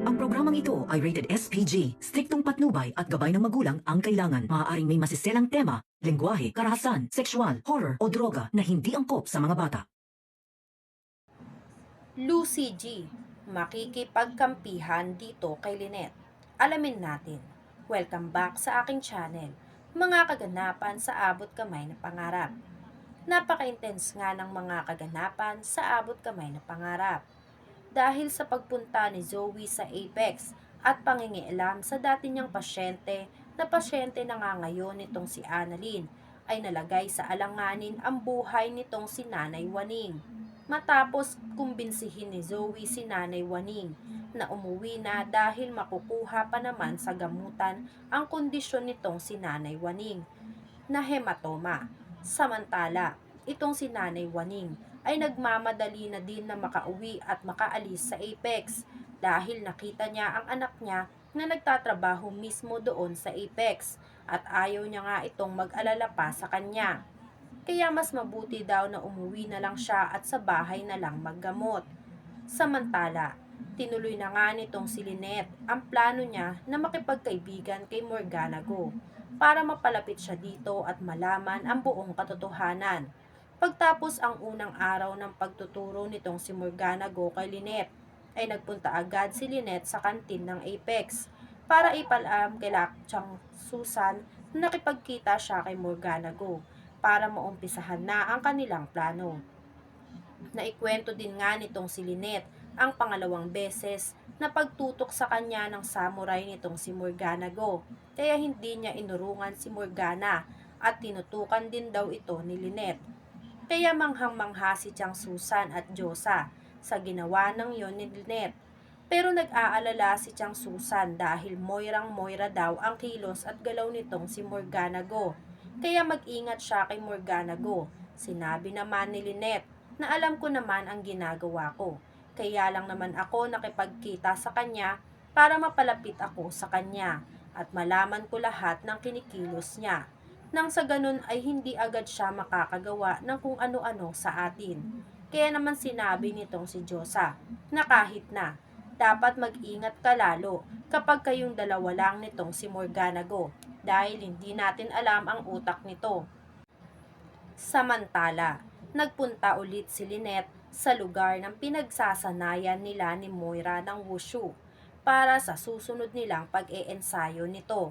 Ang programang ito ay rated SPG. Striktong patnubay at gabay ng magulang ang kailangan. Maaaring may masiselang tema, lengguwahe, karahasan, sexual, horror o droga na hindi angkop sa mga bata. Lucy G. Makikipagkampihan dito kay Lynette. Alamin natin. Welcome back sa aking channel. Mga kaganapan sa abot kamay na pangarap. Napaka-intense nga ng mga kaganapan sa abot kamay na pangarap. Dahil sa pagpunta ni Zoe sa Apex at pangingialam sa dati niyang pasyente na nga ngayon nitong si Annalyn, ay nalagay sa alanganin ang buhay nitong si Nanay Waning. Matapos kumbinsihin ni Zoe si Nanay Waning na umuwi na dahil makukuha pa naman sa gamutan ang kondisyon nitong si Nanay Waning na hematoma. Samantala, itong si Nanay Waning ay nagmamadali na din na makauwi at makaalis sa Apex dahil nakita niya ang anak niya na nagtatrabaho mismo doon sa Apex at ayaw niya nga itong mag-alala pa sa kanya. Kaya mas mabuti daw na umuwi na lang siya at sa bahay na lang maggamot. Samantala, tinuloy na nga nitong si Lynette ang plano niya na makipagkaibigan kay Morgana Go para mapalapit siya dito at malaman ang buong katotohanan. Pagtapos ang unang araw ng pagtuturo nitong si Morgana Go kay Lynette, ay nagpunta agad si Lynette sa kantin ng Apex para ipaalam kay Lakchang Susan na nakipagkita siya kay Morgana Go para maumpisahan na ang kanilang plano. Naikwento din nga nitong si Lynette ang pangalawang beses na pagtutok sa kanya ng samurai nitong si Morgana Go, kaya hindi niya inurungan si Morgana at tinutukan din daw ito ni Lynette. Kaya manghang-mangha si Chang Susan at Josa sa ginawa ng yon ni Lynette. Pero nag-aalala si Chang Susan dahil Moirang-Moira daw ang kilos at galaw nitong si Morgana Go. Kaya mag-ingat siya kay Morgana Go. Sinabi naman ni Lynette na alam ko naman ang ginagawa ko. Kaya lang naman ako nakipagkita sa kanya para mapalapit ako sa kanya at malaman ko lahat ng kinikilos niya. Nang sa ganun ay hindi agad siya makakagawa ng kung ano-ano sa atin. Kaya naman sinabi nitong si Josa na kahit na, dapat mag-ingat ka lalo kapag kayong dalawa lang nitong si Morgana Go dahil hindi natin alam ang utak nito. Samantala, nagpunta ulit si Lynette sa lugar ng pinagsasanayan nila ni Moira ng Wushu para sa susunod nilang pag-eensayo nito.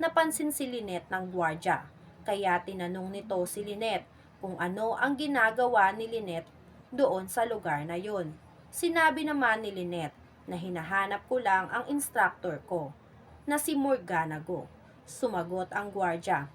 Napansin si Lynette ng gwardya, kaya tinanong nito si Lynette kung ano ang ginagawa ni Lynette doon sa lugar na yon. Sinabi naman ni Lynette na hinahanap ko lang ang instructor ko, na si Morgana Go. Sumagot ang gwardya,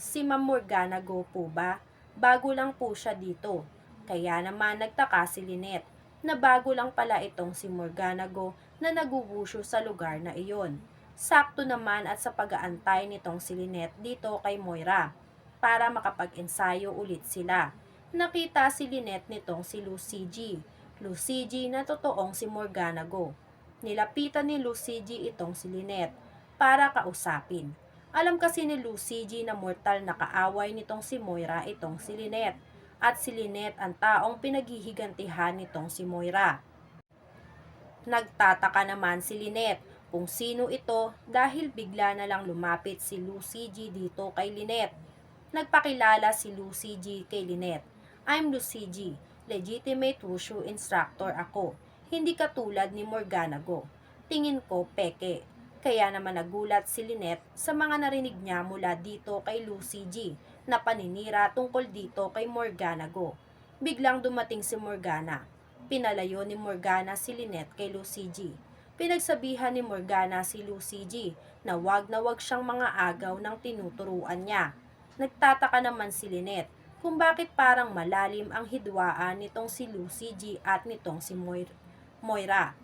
si Ma'am Morgana Go po ba? Bago lang po siya dito. Kaya naman nagtaka si Lynette na bago lang pala itong si Morgana Go na nagugusyo sa lugar na iyon. Sakto naman at sa pag-aantay nitong si Lynette dito kay Moira para makapag-ensayo ulit sila. Nakita si Lynette nitong si Lucy G. Lucy G na totoong si Morgana Go. Nilapitan ni Lucy G itong si Lynette para kausapin. Alam kasi ni Lucy G na mortal na kaaway nitong si Moira itong si Lynette at si Lynette ang taong pinaghihigantihan nitong si Moira. Nagtataka naman si Lynette kung sino ito dahil bigla na lang lumapit si Lucy G dito kay Lynette. Nagpakilala si Lucy G kay Lynette. I'm Lucy G, legitimate wushu instructor ako, hindi katulad ni Morgana Go. Tingin ko peke. Kaya naman nagulat si Lynette sa mga narinig niya mula dito kay Lucy G na paninira tungkol dito kay Morgana Go. Biglang dumating si Morgana. Pinalayo ni Morgana si Lynette kay Lucy G. Pinagsabihan ni Morgana si Lucy G na wag siyang mga agaw ng tinuturuan niya. Nagtataka naman si Lynette kung bakit parang malalim ang hidwaan nitong si Lucy G at nitong si Moira.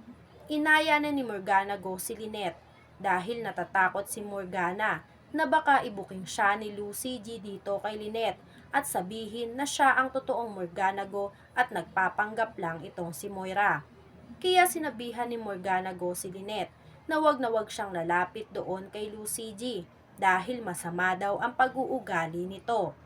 Inaya na ni Morgana Go si Lynette dahil natatakot si Morgana na baka ibuking siya ni Lucy G dito kay Lynette at sabihin na siya ang totoong Morgana Go at nagpapanggap lang itong si Moira. Kaya sinabihan ni Morgana Go si Lynette na wag siyang lalapit doon kay Lucy G dahil masama daw ang pag-uugali nito.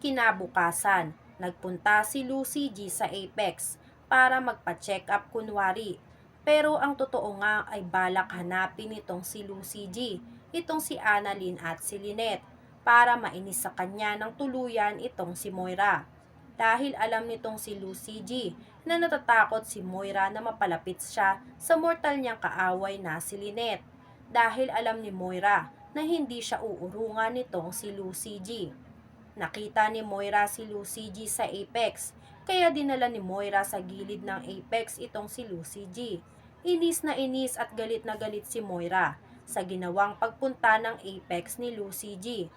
Kinabukasan, nagpunta si Lucy G sa Apex para magpa-check up kunwari. Pero ang totoo nga ay balak hanapin itong si Lucy G, itong si Annalyn at si Lynette, para mainis sa kanya ng tuluyan itong si Moira. Dahil alam nitong si Lucy G na natatakot si Moira na mapalapit siya sa mortal niyang kaaway na si Lynette. Dahil alam ni Moira na hindi siya uurungan nitong si Lucy G. Nakita ni Moira si Lucy G sa Apex, kaya dinala ni Moira sa gilid ng Apex itong si Lucy G. Inis at galit na galit si Moira sa ginawang pagpunta ng Apex ni Lucy G.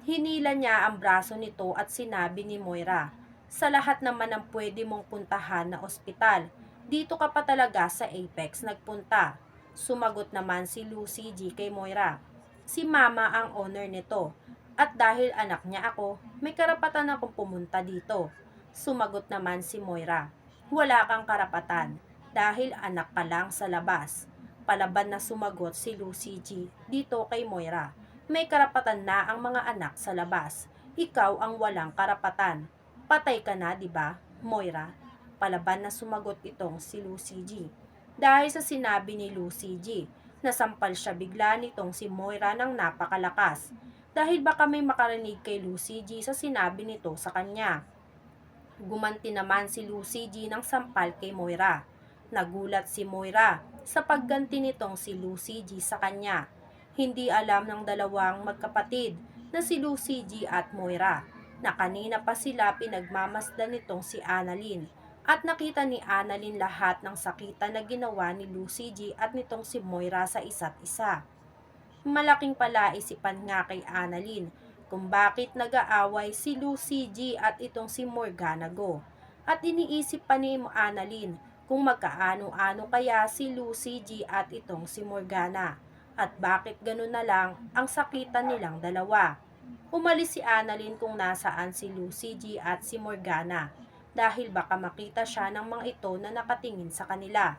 Hinila niya ang braso nito at sinabi ni Moira, "Sa lahat naman ng pwede mong puntahan na ospital, dito ka pa talaga sa Apex nagpunta." Sumagot naman si Lucy G kay Moira, "Si Mama ang owner nito, at dahil anak niya ako, may karapatan akong pumunta dito." Sumagot naman si Moira, "Wala kang karapatan, dahil anak ka lang sa labas." Palaban na sumagot si Lucy G dito kay Moira, "May karapatan na ang mga anak sa labas. Ikaw ang walang karapatan. Patay ka na, di ba, Moira?" Palaban na sumagot itong si Lucy G. Dahil sa sinabi ni Lucy G, nasampal siya bigla nitong si Moira ng napakalakas. Dahil baka may makarinig kay Lucy G sa sinabi nito sa kanya. Gumanti naman si Lucy G ng sampal kay Moira. Nagulat si Moira sa pagganti nitong si Lucy G sa kanya. Hindi alam ng dalawang magkapatid na si Lucy G at Moira na kanina pa sila pinagmamasdan nitong si Annalyn, at nakita ni Annalyn lahat ng sakitan na ginawa ni Lucy G at nitong si Moira sa isa't isa. Malaking palaisipan nga kay Annalyn kung bakit nag-aaway si Lucy G at itong si Morgana Go. At iniisip pa ni Annalyn kung magkaano-ano kaya si Lucy G at itong si Morgana, at bakit ganun na lang ang sakitan nilang dalawa. Umalis si Annalyn kung nasaan si Lucy G at si Morgana, dahil baka makita siya ng mga ito na nakatingin sa kanila,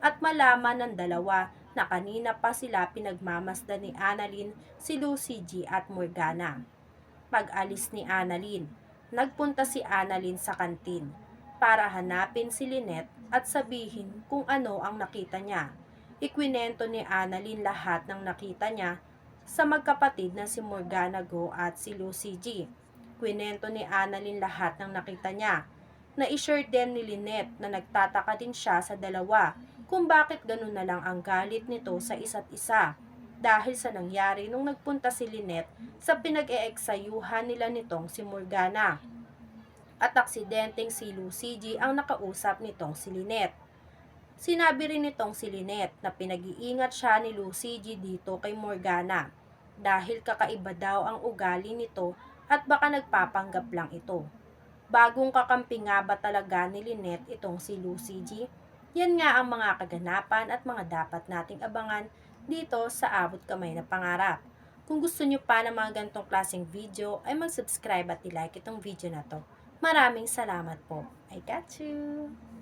at malaman ng dalawa na kanina pa sila pinagmamasdan ni Annalyn, si Lucy G at Morgana. Pag-alis ni Annalyn, nagpunta si Annalyn sa kantin para hanapin si Lynette at sabihin kung ano ang nakita niya. Ikwinento ni Annalyn lahat ng nakita niya sa magkapatid na si Morgana Go at si Lucy G. Kwinento ni Annalyn lahat ng nakita niya. Na-share din ni Lynette na nagtataka din siya sa dalawa kung bakit ganun na lang ang galit nito sa isa't isa, dahil sa nangyari nung nagpunta si Lynette sa pinag-eeksayuhan nila nitong si Morgana, at aksidenteng si Lucy G ang nakausap nitong si Lynette. Sinabi rin nitong si Lynette na pinag-iingat siya ni Lucy G dito kay Morgana dahil kakaiba daw ang ugali nito at baka nagpapanggap lang ito. Bagong kakampi nga ba talaga ni Lynette itong si Lucy G? Yan nga ang mga kaganapan at mga dapat nating abangan dito sa Abot Kamay na Pangarap. Kung gusto nyo pa ng mga ganitong klaseng video, ay mag-subscribe at i-like itong video na to. Maraming salamat po. I got you!